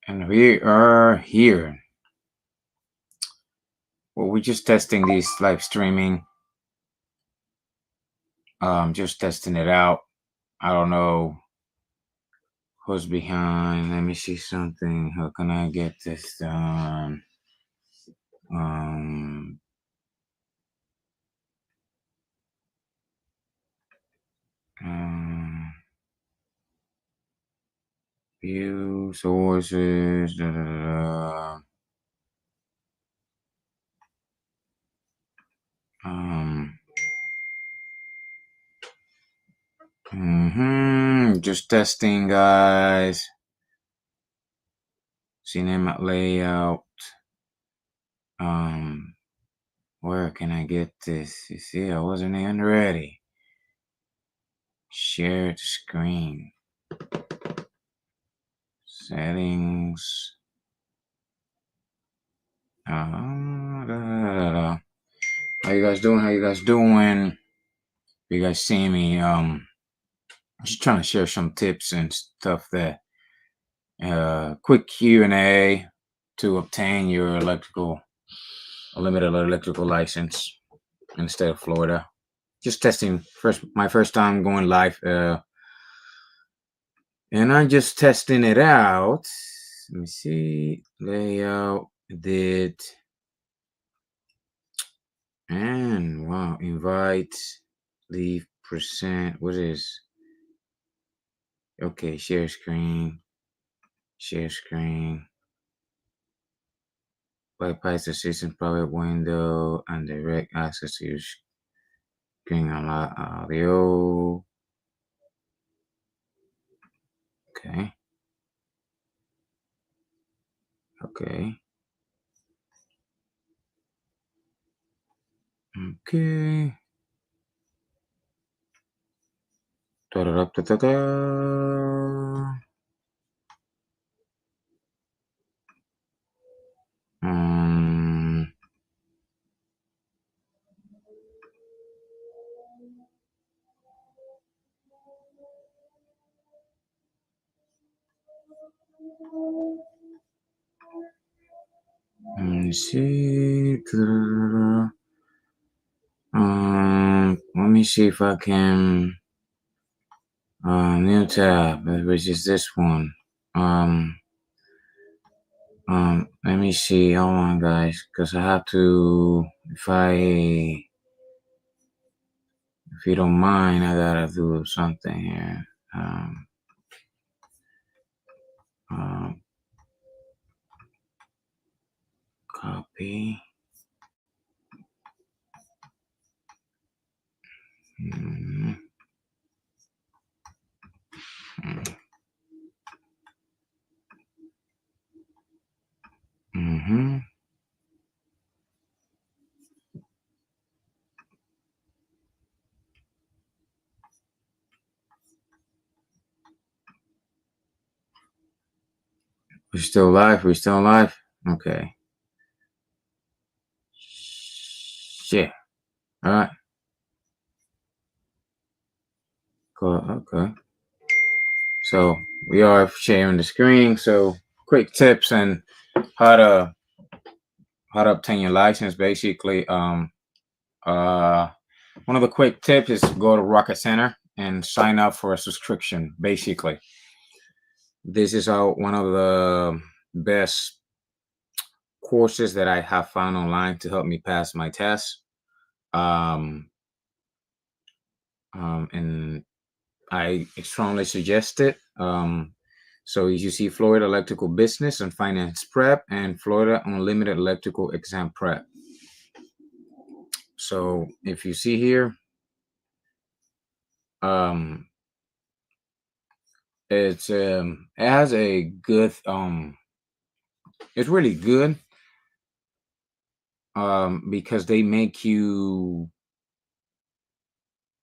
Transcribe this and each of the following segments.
And we are here. Well, we're just testing this live streaming. Just testing it out. I don't know who's behind. Let me see something. How can I get this done? Um, um View sources. Da, da, da, da. Um. Just testing, guys. Cinema layout. Where can I get this? You see, I wasn't even ready. Share the screen. Settings. Da, da, da. How you guys doing? How you guys doing? You guys see me? Just trying to share some tips and stuff that quick Q&A to obtain your limited electrical license in the state of Florida. Just testing my first time going live, and I'm just testing it out. Let me see, layout, did, and wow, invite, leave, present. What is? Okay, share screen, bypass the system private window, and direct access to your screen unlock audio. Okay. Okay. Okay. Da-da-da-da-da-da. Um, Let me see. Da-da-da-da. Let me see if I can. New tab, which is this one. Let me see. Hold on, guys, because I have to. If you don't mind, I gotta do something here. Copy. Mm-hmm. Mm-hmm. We're still live. We're still live. Okay. Shit. All right. Cool. Okay. So we are sharing the screen. So quick tips and how to obtain your license. Basically, one of the quick tips is go to Rocket Center and sign up for a subscription. Basically, this is one of the best courses that I have found online to help me pass my test. And I strongly suggest it. So you see Florida Electrical Business and Finance Prep and Florida Unlimited Electrical Exam Prep. So if you see here, it has a good it's really good because they make you,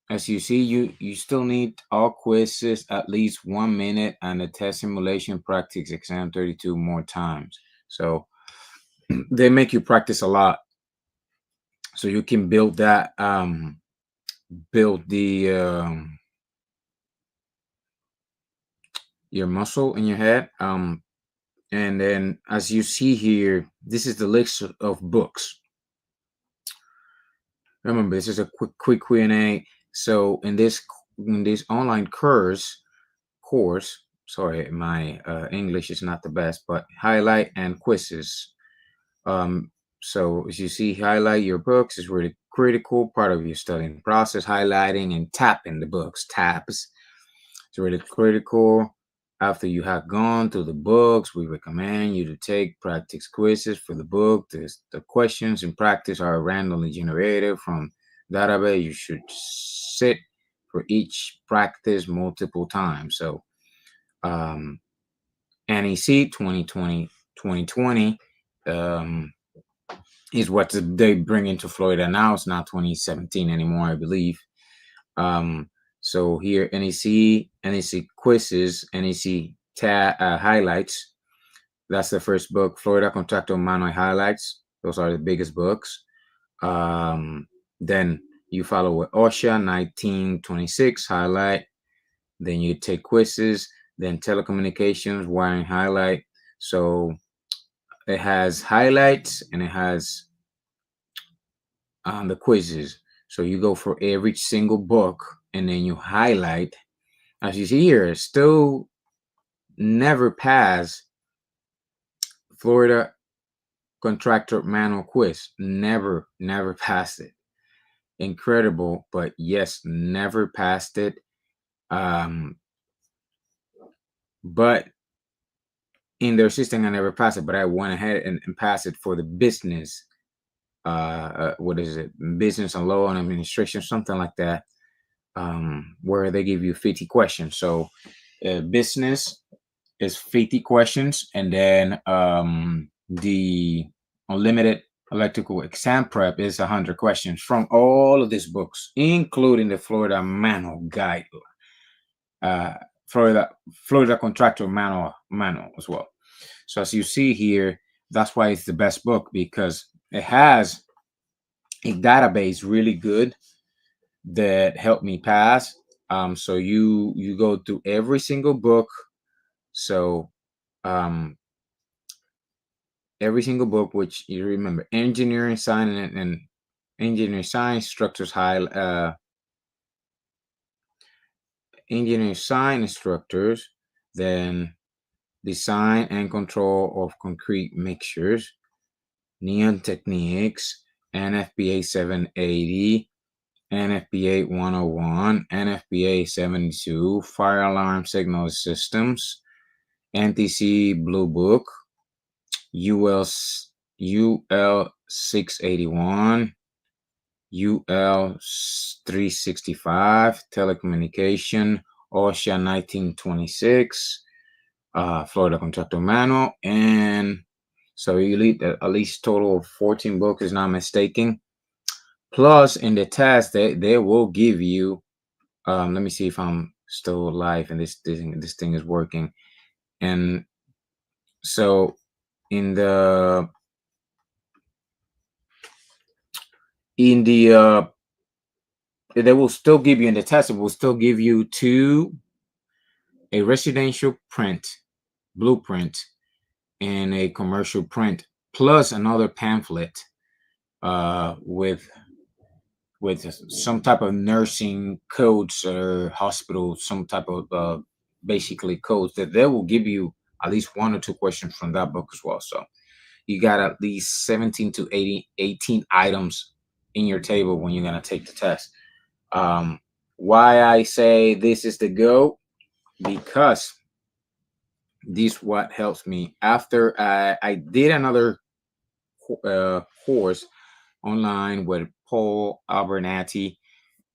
as you see, you still need all quizzes at least 1 minute and the test simulation practice exam 32 more times. So they make you practice a lot so you can build that build the your muscle in your head. And then, as you see here, this is the list of books. Remember, this is a quick Q&A. So in this online course, sorry, my English is not the best, but highlight and quizzes. So as you see, highlight your books is really critical part of your studying process. Highlighting and tapping the books, tabs, it's really critical. After you have gone through the books, we recommend you to take practice quizzes for the book. The questions in practice are randomly generated from database. You should sit for each practice multiple times. So NEC 2020 is what they bring into Florida now. It's not 2017 anymore, I believe. So here, NEC quizzes, NEC highlights. That's the first book. Florida Contractor Manual highlights. Those are the biggest books. Then you follow with OSHA 1926 highlight. Then you take quizzes. Then telecommunications wiring highlight. So it has highlights and it has the quizzes. So you go for every single book and then you highlight. As you see here, still never pass Florida Contractor Manual quiz. Never passed it. Incredible, but yes, never passed it. But in their system, I never passed it, but I went ahead and passed it for the business. What is it? Business and law and administration, something like that. Where they give you 50 questions. So business is 50 questions, and then the unlimited electrical exam prep is 100 questions from all of these books, including the Florida Manual Guide, Florida Contractor Manual as well. So as you see here, that's why it's the best book, because it has a database really good that helped me pass. So you go through every single book. So every single book, which you remember, engineering science and engineering science structures, engineering science structures, then design and control of concrete mixtures, neon techniques, NFPA 780, NFPA 101, NFPA 72, fire alarm signal systems, NTC Blue Book, UL 681, UL 365, telecommunication, OSHA 1926, Florida Contractor Manual, and so you lead at least total of 14 books, is not mistaken. Plus, in the test, they will give you. Let me see if I'm still live and this thing is working. And so in the they will still give you in the test. It will still give you a residential print blueprint and a commercial print, plus another pamphlet with some type of nursing codes or hospital, some type of basically codes that they will give you at least 1 or 2 questions from that book as well. So you got at least 17 to 18 items in your table when you're going to take the test. Why I say this is the go, because this what helps me after I did another course online with Paul Abernathy,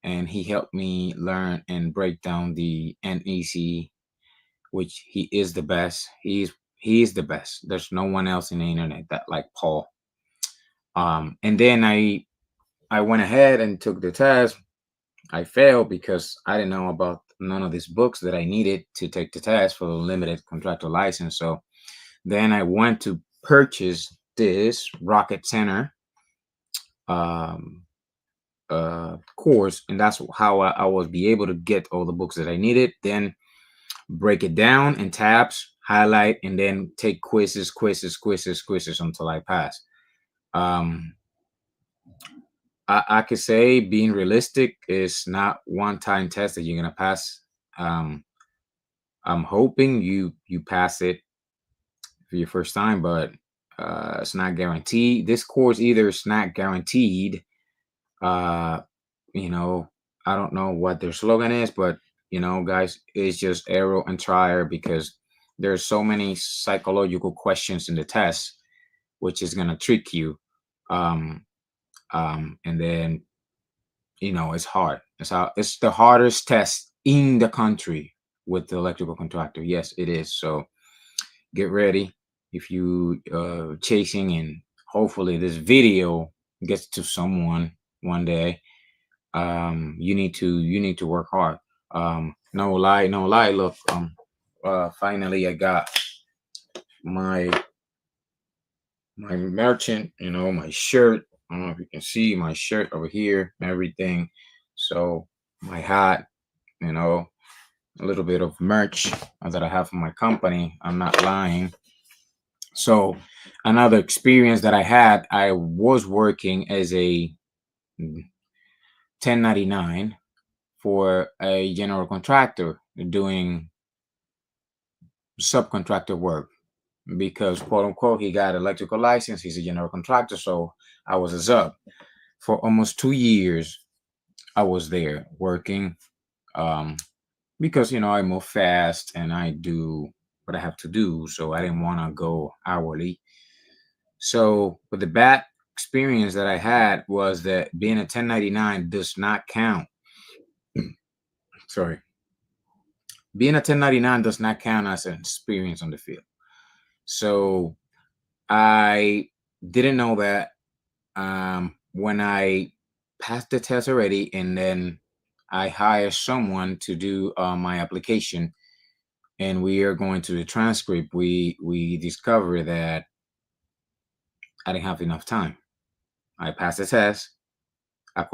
and he helped me learn and break down the NEC, which he is the best. He is the best. There's no one else in the internet that like Paul. And then I went ahead and took the test. I failed because I didn't know about none of these books that I needed to take the test for the limited contractor license. So then I went to purchase this Rocket Center course, and that's how I was be able to get all the books that I needed. Then break it down in tabs. highlight, and then take quizzes until I pass. Um, I could say being realistic is not one time test that you're gonna pass. Um, I'm hoping you pass it for your first time, but it's not guaranteed. This course either it's not guaranteed. Uh, you know, I don't know what their slogan is, but guys, it's just arrow and try because there's so many psychological questions in the test, which is gonna trick you. Um, and then it's hard. It's the hardest test in the country with the electrical contractor. Yes, it is. So get ready if you chasing, and hopefully this video gets to someone one day. You need to work hard. No lie, look, finally I got my merchant, my shirt. I don't know if you can see my shirt over here and everything. So my hat, a little bit of merch that I have from my company. I'm not lying. So another experience that I had, I was working as a 1099 for a general contractor doing subcontractor work because quote unquote he got electrical license. He's a general contractor. So I was a sub for almost 2 years. I was there working because I move fast and I do what I have to do. So I didn't want to go hourly. So, but the bad experience that I had was that being a 1099 does not count. Sorry. Being a 1099 does not count as an experience on the field. So I didn't know that when I passed the test already, and then I hired someone to do my application, and we are going to the transcript. We discover that I didn't have enough time. I passed the test. I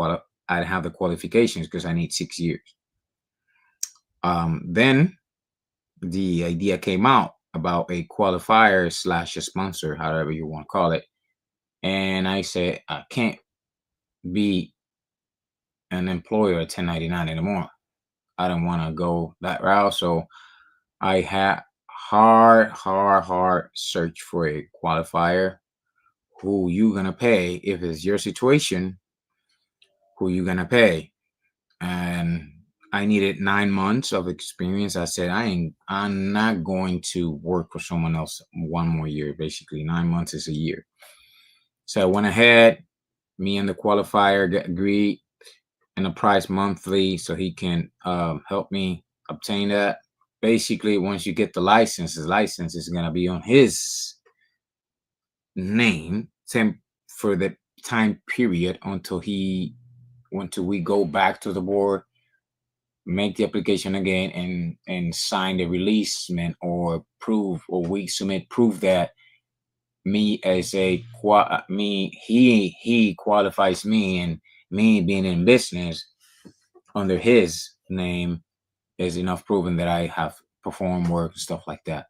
didn't have the qualifications because I need 6 years. Then the idea came out about a qualifier slash a sponsor, however you want to call it. And I said, I can't be an employer at 1099 anymore. I don't want to go that route. So I had hard search for a qualifier. Who you gonna pay if it's your situation? Who you gonna pay? And I needed 9 months of experience. I said, I'm not going to work for someone else one more year. Basically, 9 months is a year. So I went ahead, me and the qualifier agreed and the price monthly so he can help me obtain that. Basically, once you get the license, his license is going to be on his name for the time period until we go back to the board, make the application again, and sign the releasement or proof, or we submit proof that me as he qualifies me, and me being in business under his name is enough proven that I have performed work and stuff like that.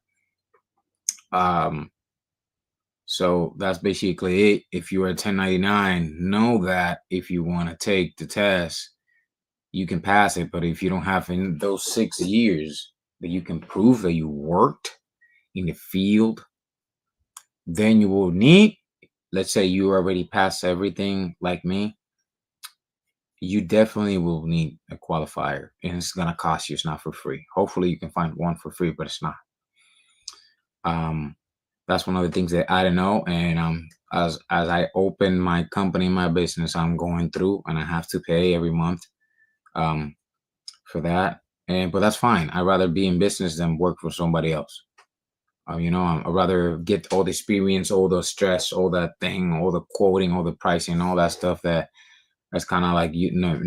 So that's basically it. If you are a 1099, know that if you want to take the test, you can pass it. But if you don't have in those 6 years that you can prove that you worked in the field, then you will need, let's say you already passed everything like me, you definitely will need a qualifier, and it's going to cost you. It's not for free. Hopefully you can find one for free, but it's not. That's one of the things that I don't know. And as I open my company, my business, I'm going through, and I have to pay every month for that. But that's fine. I'd rather be in business than work for somebody else. I'd rather get all the experience, all the stress, all that thing, all the quoting, all the pricing, all that stuff that's kind of like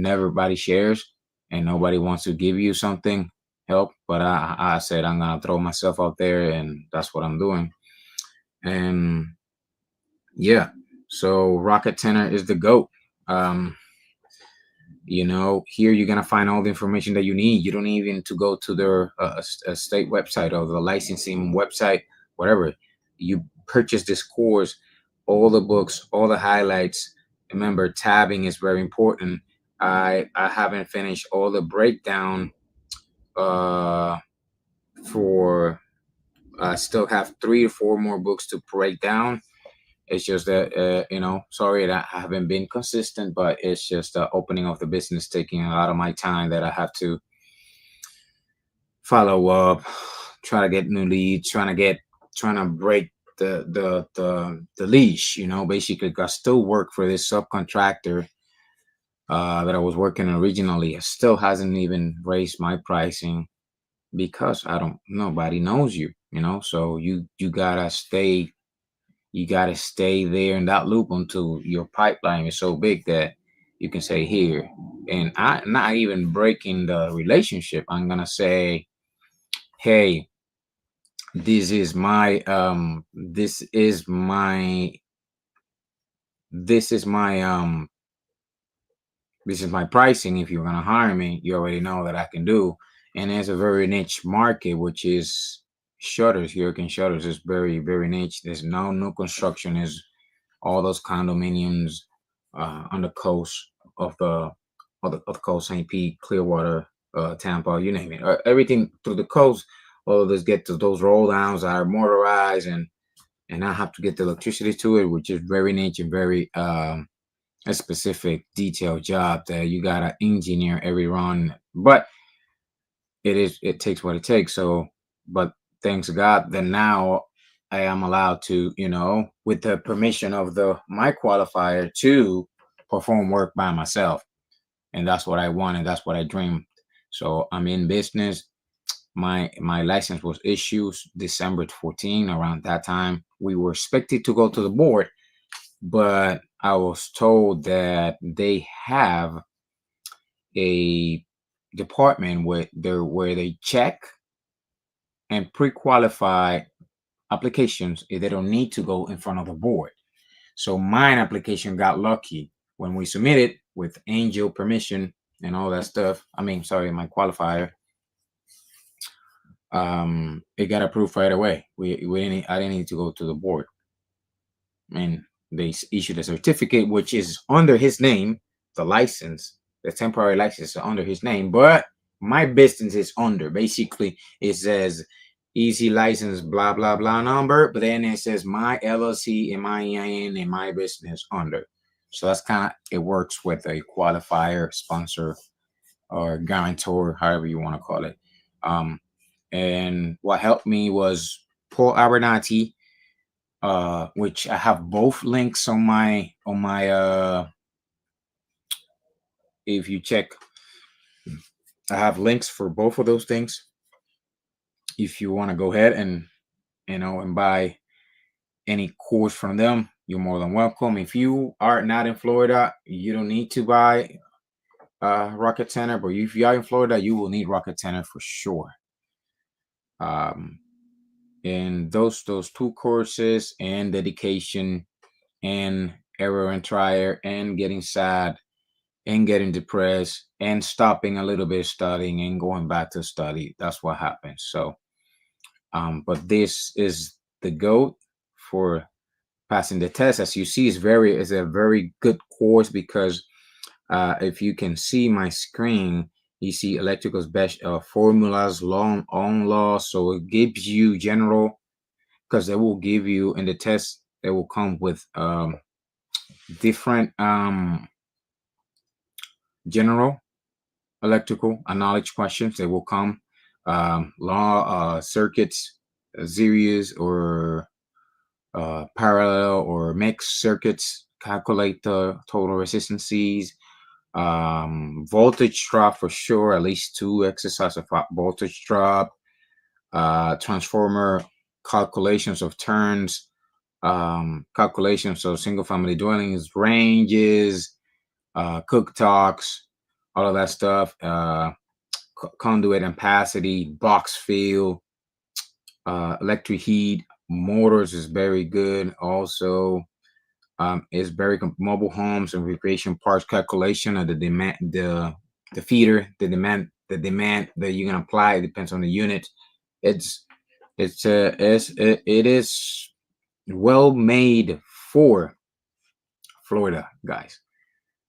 everybody shares, and nobody wants to give you something help. But I said I'm gonna throw myself out there, and that's what I'm doing. And yeah, so Rocket Tenor is the GOAT. Here you're gonna find all the information that you need. You don't even to go to their state website or the licensing website, whatever. You purchase this course, all the books, all the highlights. Remember, tabbing is very important. I haven't finished all the breakdown uh for I still have 3 to 4 more books to break down. It's just that sorry that I haven't been consistent, but it's just the opening of the business taking a lot of my time that I have to follow up, try to get new leads, trying to break the leash. Basically, I still work for this subcontractor that I was working originally. It still hasn't even raised my pricing because nobody knows you. So you gotta stay there in that loop until your pipeline is so big that you can say here. And I not even breaking the relationship. I'm gonna say, hey, this is my this is my this is my pricing. If you're gonna hire me, you already know that I can do. And there's a very niche market, which is shutters. Hurricane shutters is very, very niche. There's no new construction. Is all those condominiums on the coast of the coast, St. Pete, Clearwater, Tampa, you name it. Everything through the coast. All of those get to those roll downs are motorized, and I have to get the electricity to it, which is very niche and very a specific detailed job that you gotta engineer every run. But it takes what it takes. So, but thanks God that now I am allowed to, with the permission of the my qualifier, to perform work by myself. And that's what I wanted. That's what I dreamed. So I'm in business. My license was issued December 14. Around that time, we were expected to go to the board, but I was told that they have a department where they check and pre-qualify applications if they don't need to go in front of the board. So mine application got lucky when we submitted with Angel permission and all that stuff. I mean, sorry, my qualifier. It got approved right away. I didn't need to go to the board, and they issued a certificate which is under his name. The license, the temporary license, is under his name, but my business is under. Basically, it says easy license, blah blah blah number, but then it says my LLC and my EIN and my business under. So that's kind of it works with a qualifier, sponsor, or guarantor, however you want to call it. And what helped me was Paul Abernathy, which I have both links on my if you check, I have links for both of those things. If you want to go ahead and and buy any course from them, you're more than welcome. If you are not in Florida, you don't need to buy Rocket Center, but if you are in Florida, you will need Rocket Center for sure. And those 2 courses and dedication and error and trier and getting sad and getting depressed and stopping a little bit studying and going back to study. That's what happens. So, but this is the GOAT for passing the test. As you see, is a very good course because if you can see my screen, you see electrical formulas, long on law. So it gives you general, because they will give you in the test, they will come with different general electrical knowledge questions. They will come law, circuits, series or parallel or mixed circuits, calculate the total resistances, voltage drop for sure, at least 2 exercises of voltage drop, transformer calculations of turns, calculations of single family dwellings, ranges, cook talks, all of that stuff, conduit ampacity, box field, electric heat, motors is very good. Also, It's very mobile homes and recreation parks calculation of the demand, the feeder, the demand that you can apply. It depends on the unit. It's it is well made for Florida, guys.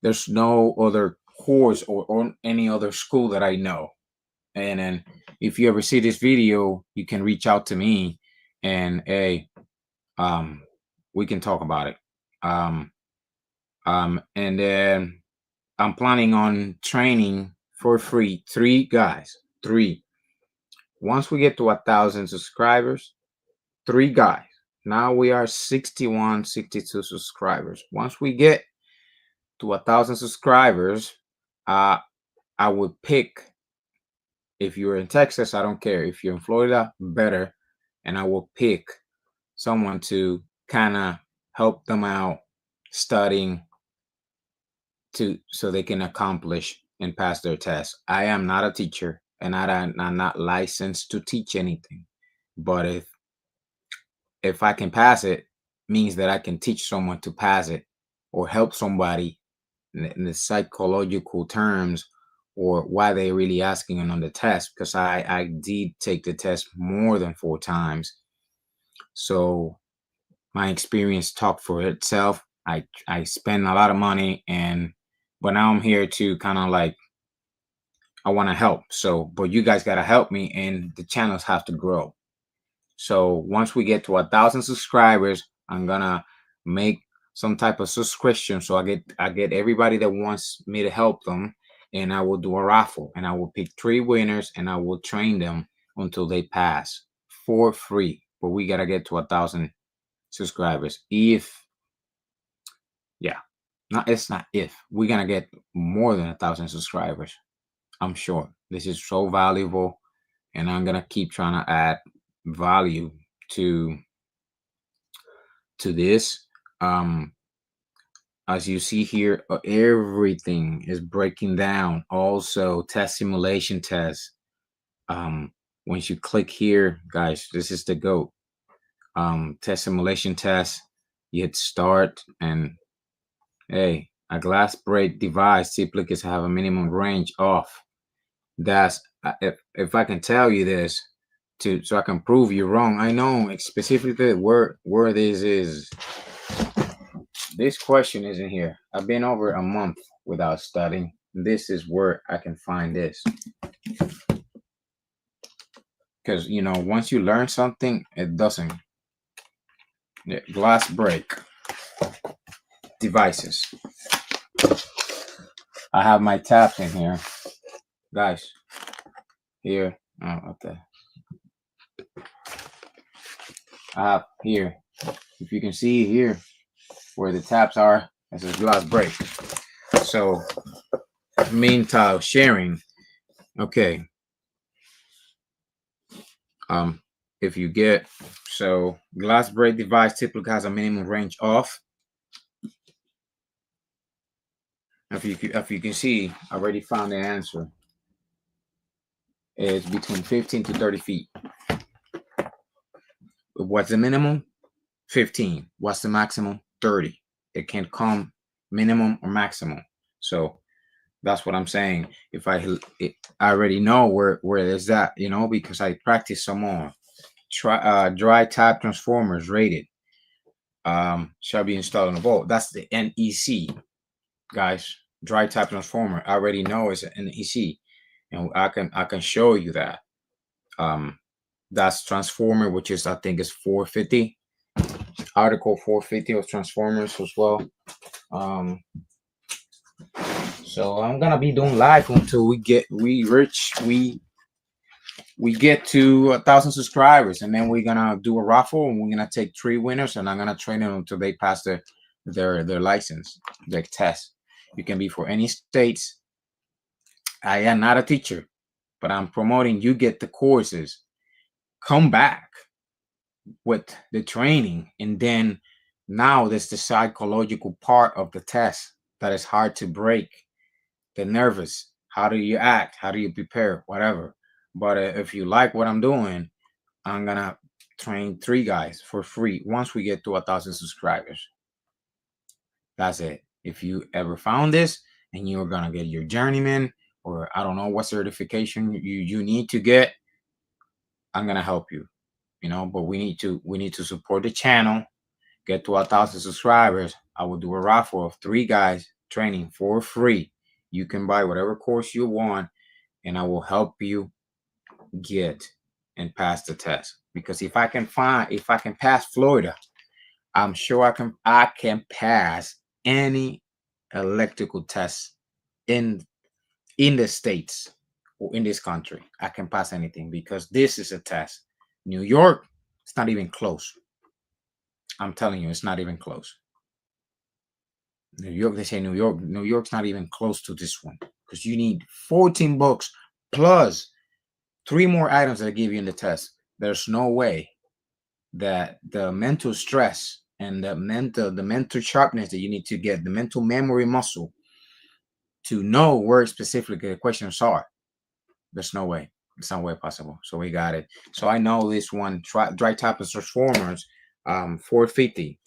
There's no other course or any other school that I know. And then if you ever see this video, you can reach out to me and hey, um, we can talk about it. And then I'm planning on training for free 3 guys. 3. Once we get to 1,000 subscribers, 3 guys. Now we are 61, 62 subscribers. Once we get to 1,000 subscribers, I would pick. If you're in Texas, I don't care. If you're in Florida, better. And I will pick someone to kind of help them out studying so they can accomplish and pass their test. I am not a teacher and I'm not licensed to teach anything. But if I can pass it, means that I can teach someone to pass it or help somebody in the psychological terms or why they're really asking on the test, because I did take the test more than 4 times. So my experience talked for itself. I spend a lot of money, but now I'm here to kind of like, I want to help. So, but you guys got to help me and the channels have to grow. So once we get to 1,000 subscribers, I'm gonna make some type of subscription. So I get everybody that wants me to help them, and I will do a raffle and I will pick 3 winners and I will train them until they pass for free. But we gotta get to 1,000 subscribers. It's not if we're gonna get more than 1,000 subscribers. I'm sure this is so valuable, and I'm gonna keep trying to add value to this. As you see here, everything is breaking down. Also, test simulation test. Once you click here, guys, this is the GOAT. Test simulation test. You hit start, and hey, a glass break device typically have a minimum range of. That's if I can tell you this so I can prove you wrong. I know specifically where this is. This question isn't here. I've been over a month without studying. This is where I can find this. Because, once you learn something, it doesn't. Glass break devices. I have my taps in here. Guys, here. Oh, okay. I have here. If you can see here where the taps are, this is glass break. So, meantime, sharing. Okay. If you get glass break device typically has a minimum range of. If you can see, I already found the answer. It's between 15 to 30 feet. What's the minimum? 15. What's the maximum? 30. It can come minimum or maximum. So that's what I'm saying. If I already know where is that, because I practice some more. Dry tap transformers rated shall be installed on the boat. That's the NEC, guys. Dry tap transformer. I already know it's an NEC, and I can show you that. That's transformer, which is I think is 450. Article 450 of transformers as well. So I'm gonna be doing live until we get to 1,000 subscribers, and then we're gonna do a raffle, and we're gonna take 3 winners, and I'm gonna train them until they pass their license, their test. You can be for any states. I am not a teacher, but I'm promoting you get the courses. Come back with the training, and then now there's the psychological part of the test that is hard to break. The nervous. How do you act? How do you prepare? Whatever. But if you like what I'm doing, I'm gonna train 3 guys for free once we get to 1,000 subscribers. That's it. If you ever found this and you're gonna get your journeyman, or I don't know what certification you need to get, I'm gonna help you. But we need to support the channel, get to 1,000 subscribers. I will do a raffle of 3 guys training for free. You can buy whatever course you want, and I will help you get and pass the test. Because if I can pass Florida, I'm sure I can pass any electrical test in the States or in this country. I can pass anything because this is a test. New York, it's not even close. I'm telling you, it's not even close. New York, they say New York. New York's not even close to this one because you need 14 books plus 3 more items that I give you in the test. There's no way that the mental stress and the mental sharpness that you need to get, the mental memory muscle to know where specifically the questions are. There's no way. It's no way possible. So we got it. So I know this one, dry type of transformers, 450.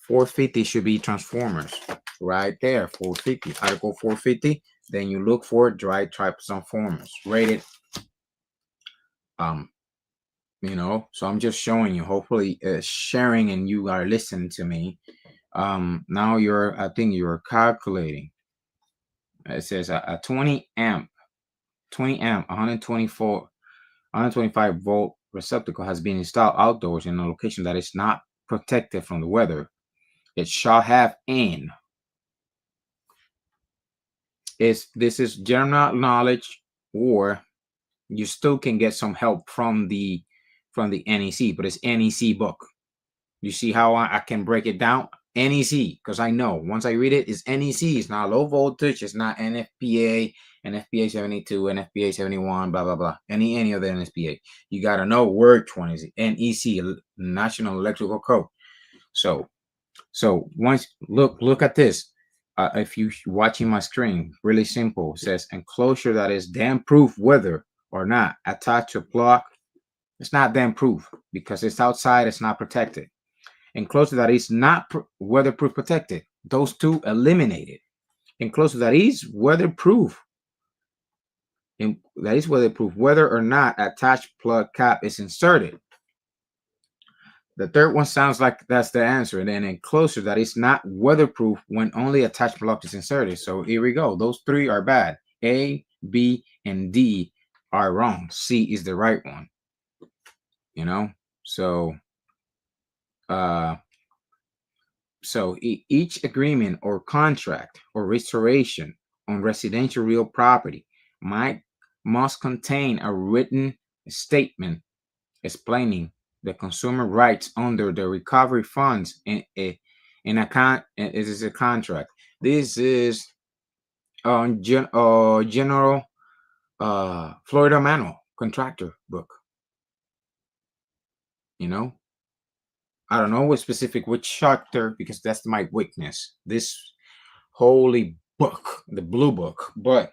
450 should be transformers right there. 450, article 450. Then you look for dry type transformers rated. So I'm just showing you, hopefully sharing, and you are listening to me. Now I think you're calculating. It says a 20 amp 125 volt receptacle has been installed outdoors in a location that is not protected from the weather. It shall have this is general knowledge, or you still can get some help from the NEC, but it's NEC book. You see how I can break it down? NEC, because I know once I read it, it's NEC. It's not low voltage. It's not NFPA, NFPA 72, NFPA 71, blah blah blah. Any other NFPA. You gotta know which one is it. NEC, National Electrical Code. So once look at this. If you watching my screen, really simple. It says enclosure that is damp proof, whether or not attached to plug. It's not damp proof because it's outside. It's not protected. Enclosure that is not weatherproof protected. Those two eliminated. Enclosure that is weatherproof. Whether or not attached plug cap is inserted. The third one sounds like that's the answer. And then enclosure that is not weatherproof when only attached plug is inserted. So here we go. Those 3 are bad. A, B, and D are wrong. C is the right one. So each agreement or contract or restoration on residential real property must contain a written statement explaining the consumer rights under the recovery funds in a contract. This is general Florida manual contractor book. I don't know what specific which chapter, because that's my weakness. This holy book, the blue book, but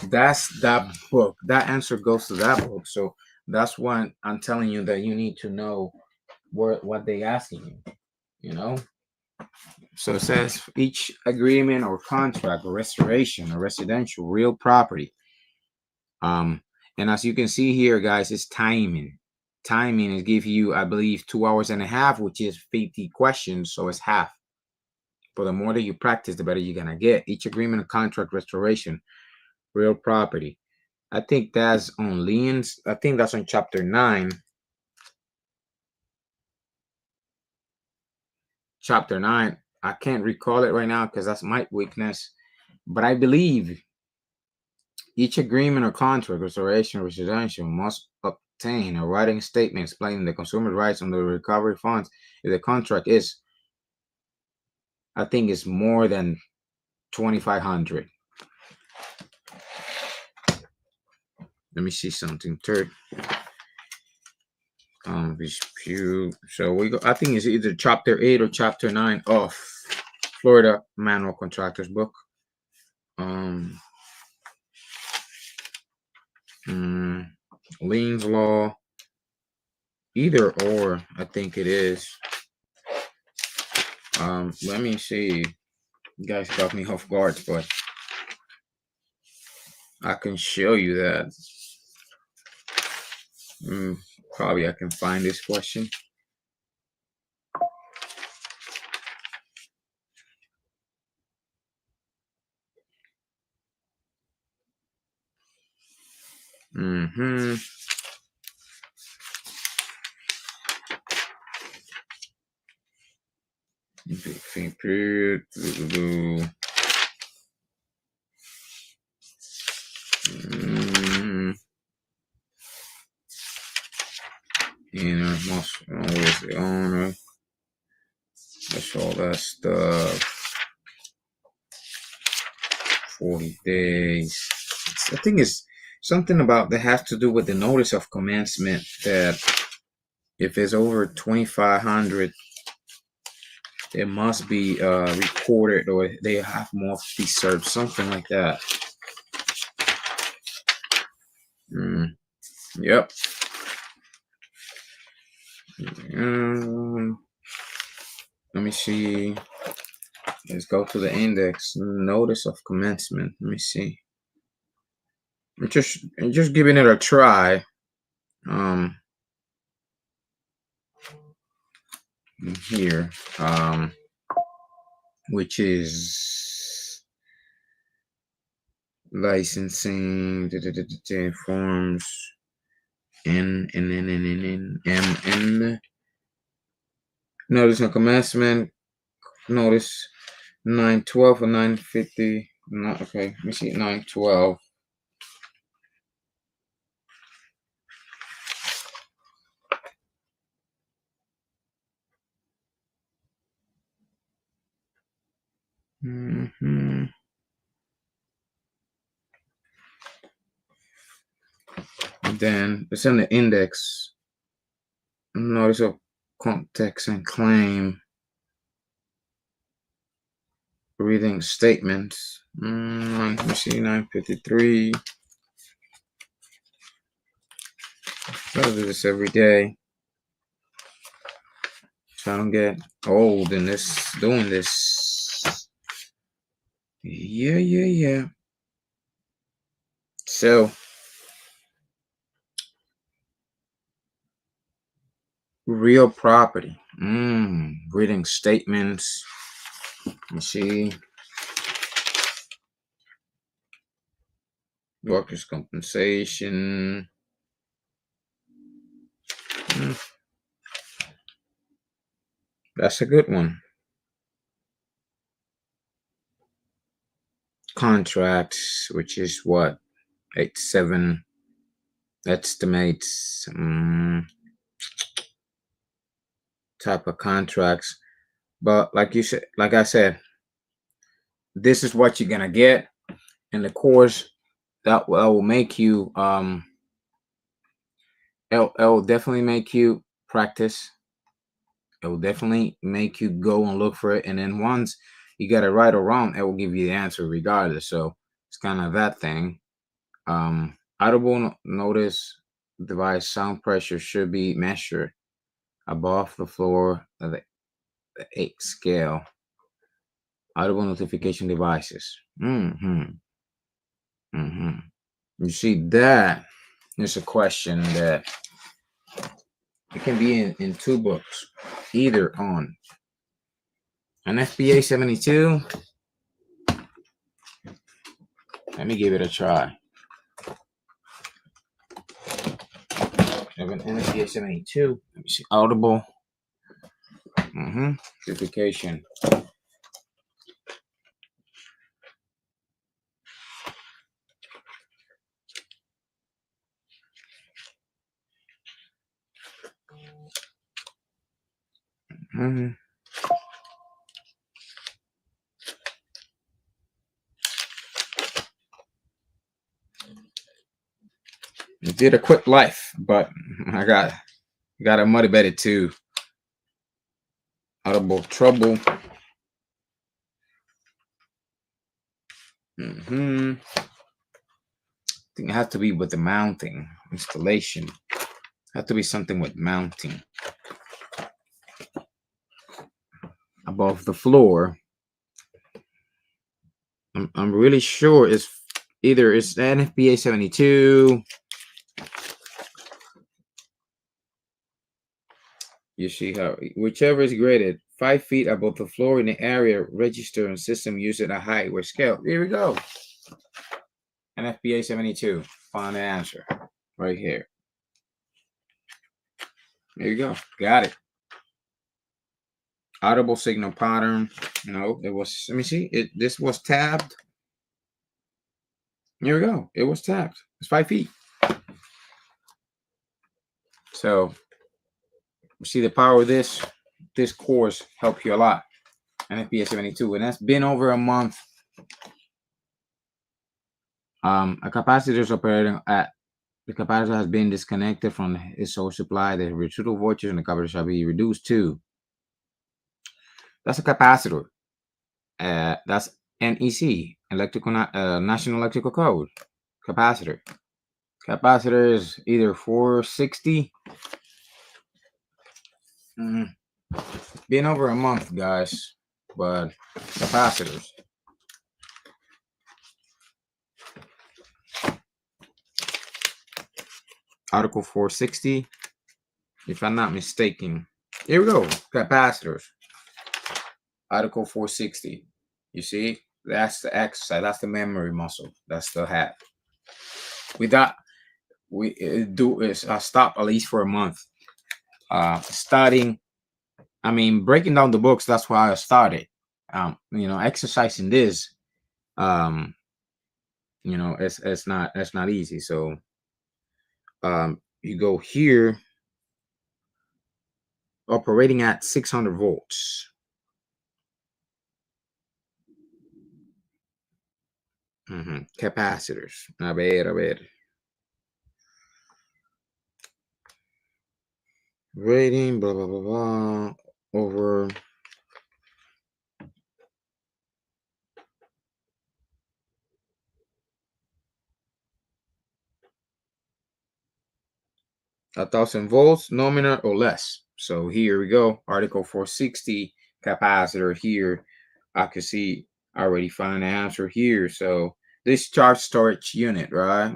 that's that book. That answer goes to that book. So that's why I'm telling you that you need to know what they asking you. So it says each agreement or contract or restoration or residential real property. And as you can see here, guys, it's timing. Timing is give you, I believe, 2 hours and a half, which is 50 questions. So it's half. But the more that you practice, the better you're gonna get. Each agreement or contract restoration, real property. I think that's on liens. I think that's on chapter 9. Chapter 9. I can't recall it right now because that's my weakness. But I believe each agreement or contract restoration residential must obtain a writing statement explaining the consumer's rights under the recovery funds if the contract is, I think it's more than 2,500. Let me see something. Third dispute. So we go. I think it's either chapter 8 or chapter 9 of Florida Manual Contractors book. Liens law. Either or, I think it is. Let me see. You guys got me off guard, but I can show you that. Probably I can find this question. Period. Most always the owner. That's all that stuff. 40 days. I think it's something about that has to do with the notice of commencement, that if it's over 2,500, it must be recorded, or they have more to be served, something like that. Yep. Let me see. Let's go to the index. Notice of commencement. Let me see. I'm just giving it a try. Here, which is licensing forms N notice of commencement, notice 912 or 950. No, okay, let me see 912. Then it's in the index. Notice of context and claim. Reading statements. Let me see 953. I do this every day, so I don't get old in this doing this. Yeah. So real property. Reading statements. Let me see. Workers' compensation. That's a good one. Contracts, which is what? 87 estimates. Type of contracts. But like I said, this is what you're gonna get in the course. That will make you it will definitely make you practice. It will definitely make you go and look for it, and then once you get it right or wrong, it will give you the answer regardless. So it's kind of that thing. Audible notice device sound pressure should be measured above the floor of the 8 scale. Audible notification devices. You see, that is a question that it can be in 2 books, either on an FBA 72. Let me give it a try. I have an FBA 72. Let me see. Audible. Notification. It did a quick life, but I got a motivated too. Audible trouble. I think it has to be with the mounting installation. It has to be something with mounting. above the floor. I'm really sure it's either it's NFPA 72. You see how whichever is graded 5 feet above the floor in the area register and system using a height or scale. Here we go. NFPA 72. Find the answer right here. There you go. Got it. Audible signal pattern. No, it was. Let me see. This was tabbed. Here we go. It was tabbed. It's 5 feet. So see the power of this. This course helped you a lot. NFPA 72, and that's been over a month. A capacitor is operating at the capacitor has been disconnected from its source supply. The residual voltage in the capacitor shall be reduced to. That's a capacitor. That's NEC, electrical National Electrical Code. Capacitor. Capacitor is either 460. Been over a month, guys, but capacitors. Article 460, if I'm not mistaken. Here we go. Capacitors. Article 460. You see, that's the exercise. That's the memory muscle. That's the hat. With that, we do is stop at least for a month. Studying. I mean, breaking down the books. That's why I started. Exercising this. It's not easy. So, you go here. Operating at 600 volts. Capacitors. A ver. Rating, blah, blah, blah, blah, over 1,000 volts, nominal or less. So here we go. Article 460 capacitor here. I can see I already find the answer here. So this charge storage unit, right?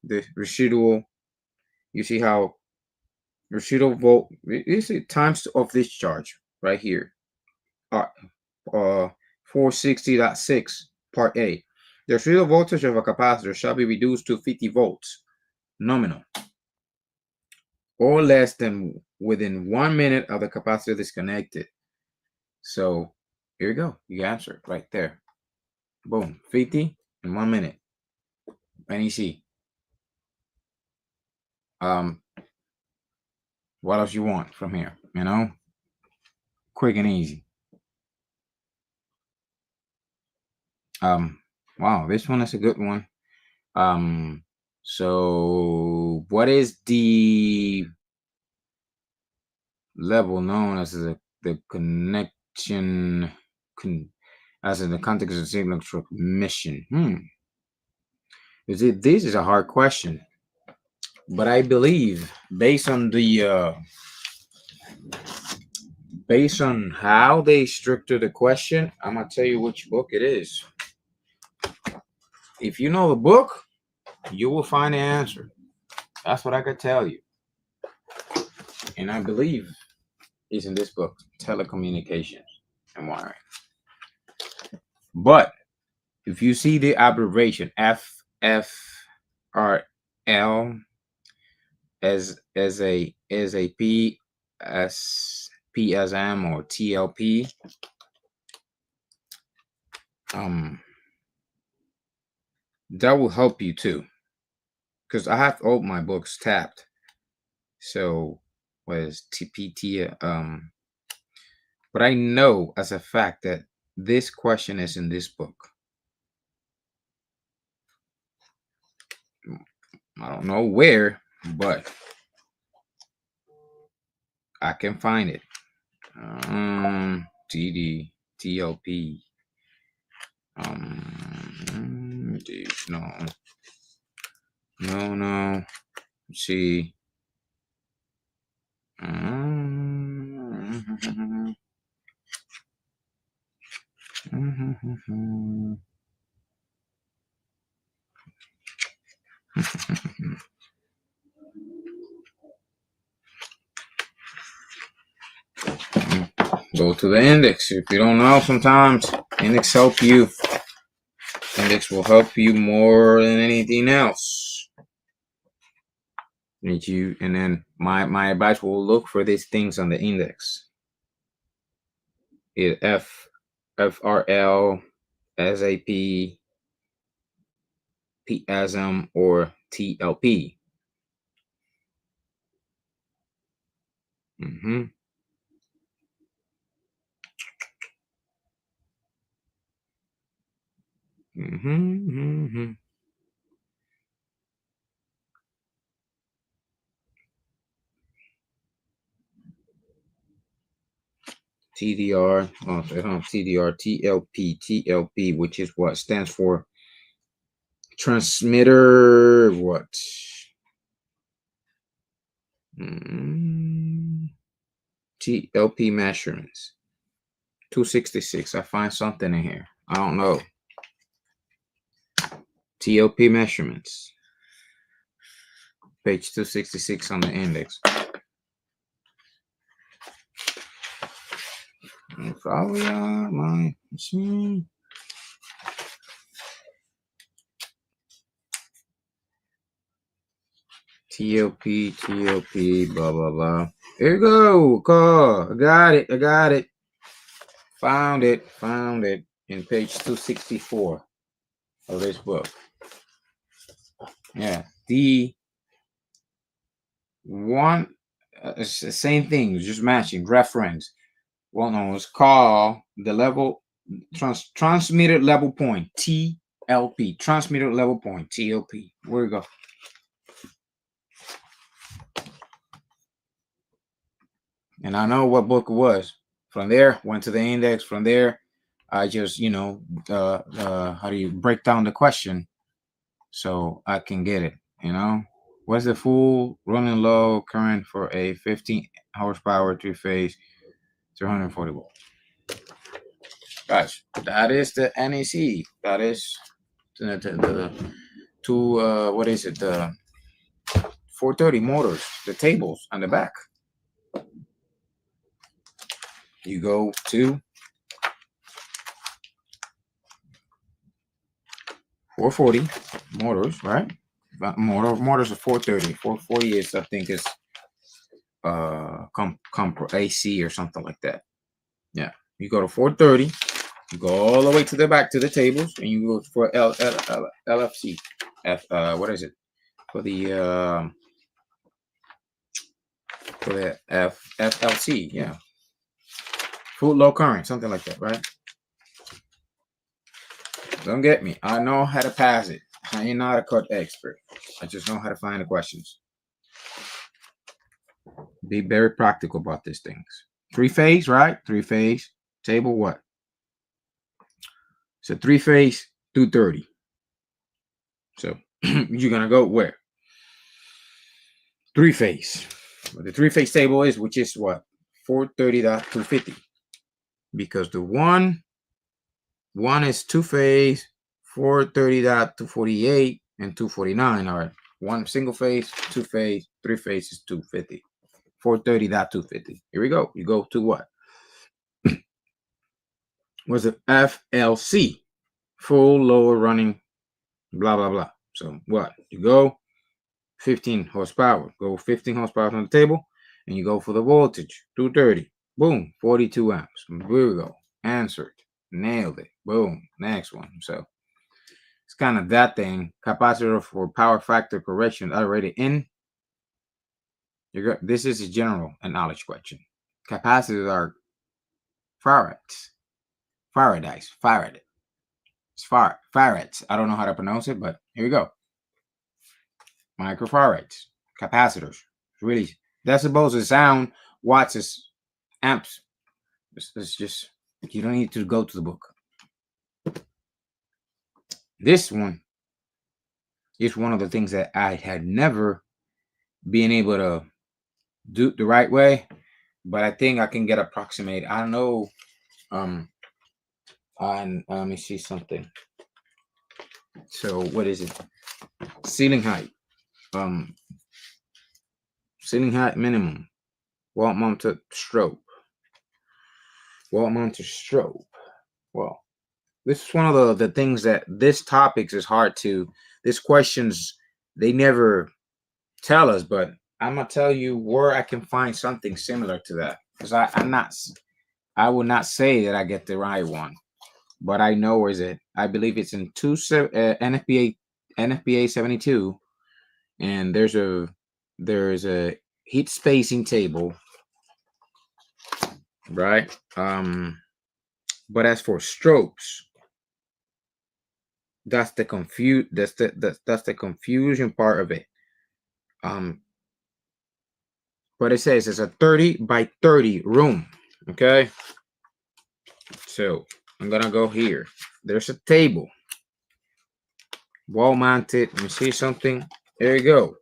The residual. You see how residual volt. This is times of this charge right here. 460.6 part A. The residual voltage of a capacitor shall be reduced to 50 volts nominal, or less than within 1 minute of the capacitor disconnected. So here you go. You answer right there. Boom. 50 in 1 minute. NEC. What else you want from here? Quick and easy. Wow, this one is a good one. So what is the level known as the connection as in the context of signal transmission? This is a hard question, but I believe based on how they structure the question, I'm gonna tell you which book it is. If you know the book, you will find the answer. That's what I could tell you. And I believe it's in this book, Telecommunications and Wiring. But if you see the abbreviation FFRL as a PSM or TLP, that will help you too, because I have all my books tapped. So what is TPT? But I know as a fact that this question is in this book. I don't know where, but I can find it. TD TLP. No. Let's see. Go to the index. If you don't know, sometimes index help you. Index will help you more than anything else. And then my advice will look for these things on the index. FRL, SAP, PASM, or TLP. TDR, TLP, which is what stands for transmitter, what? TLP measurements. 266. I find something in here. I don't know. TLP measurements. Page 266 on the index. Probably my machine. TLP, blah, blah, blah. Here you go. Call. I got it. Found it in page 264 of this book. Yeah. The one, it's the same thing, just matching, reference. Well, no, it's called the level, transmitter level point, TLP. Transmitter level point, TLP. Where we go? And I know what book it was. From there, went to the index. From there, I just, how do you break down the question so I can get it, What's the full running low current for a 15 horsepower three-phase 340 volt? Guys, that is the NEC. That is the what is it? The 430 motors, the tables on the back. You go to 440 motors, right? Motors are 430. 440 is, I think, is AC or something like that. Yeah, you go to 430, you go all the way to the back to the tables, and you go for LFC. What is it? For the FLC, yeah. Full low current, something like that, right? Don't get me. I know how to pass it. I ain't not a cut expert. I just know how to find the questions. Be very practical about these things. Three-phase, right? Three-phase. Table what? It's a three-phase 230. So you're going to go where? Three-phase. What the three-phase table is, which is what? 430.250. Because the one is two-phase, 430.248 and 249. All right. One single phase, two-phase, three-phase is 250. 430.250. Here we go. You go to what? Was it FLC? Full lower running, blah, blah, blah. So what? You go 15 horsepower. Go 15 horsepower on the table, and you go for the voltage, 230. Boom, 42 amps. Here we go. Answered. Nailed it. Boom. Next one. So it's kind of that thing. Capacitor for power factor correction already in. This is a general knowledge question. Capacitors are farads. Farad. It's farads. I don't know how to pronounce it, but here we go. Microfarads. Capacitors. Really, that's supposed to sound watts as amps. It's just, you don't need to go to the book. This one is one of the things that I had never been able to do the right way, but I think I can get approximate. I don't know And let me see something. So what is it? Ceiling height. Ceiling height minimum. Wall mounted strobe. Wall mounted strobe. Well, this is one of the things that this topics is hard to. These questions they never tell us, but I'm gonna tell you where I can find something similar to that, because I will not say that I get the right one, but I know where is it. I believe it's in NFPA 72, and there's a heat spacing table, right? But as for strokes, that's the confusion part of it. But it says it's a 30 by 30 room. Okay. So I'm gonna go here. There's a table. Wall mounted. Let me see something. There you go.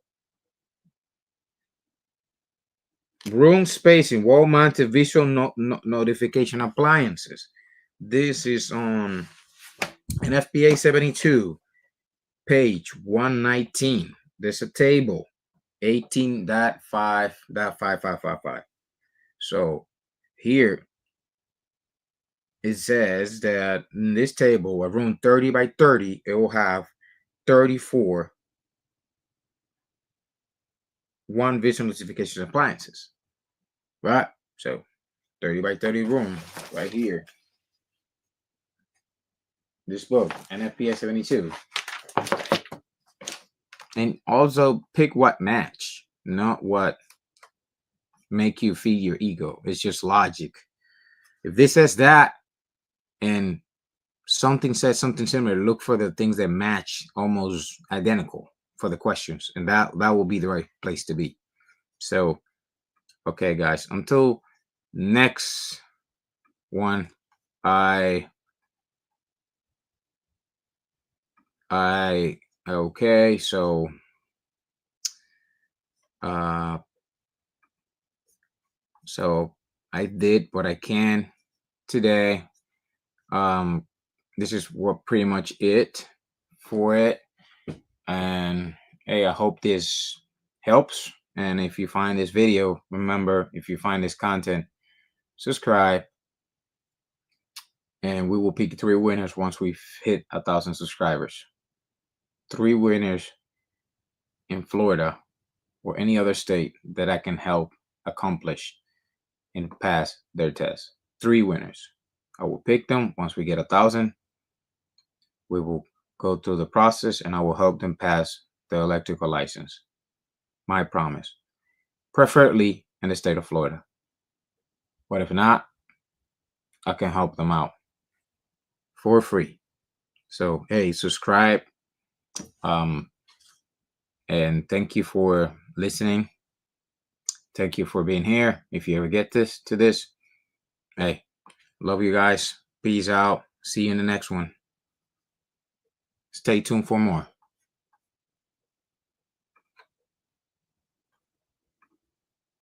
Room spacing, wall mounted visual notification appliances. This is on an FPA 72, page 119. There's a table 18.5.5555. So here it says that in this table, a room 30 by 30, it will have 34 one visual notification appliances, right? So 30 by 30 room right here. This book, NFPA 72. And also pick what match, not what make you feed your ego. It's just logic. If this says that and something says something similar, look for the things that match almost identical for the questions, and that will be the right place to be. So okay guys, until next one, okay, so so I did what I can today. This is what pretty much it for it. And hey, I hope this helps. And if you find this video, remember, if you find this content, subscribe. And we will pick 3 winners once we've hit 1,000 subscribers. 3 winners in Florida or any other state that I can help accomplish and pass their test. 3 winners. I will pick them once we get 1,000. We will go through the process and I will help them pass the electrical license. My promise. Preferably in the state of Florida. But if not, I can help them out for free. So hey, subscribe. And thank you for listening. Thank you for being here. If you ever get to this, hey, love you guys. Peace out. See you in the next one. Stay tuned for more.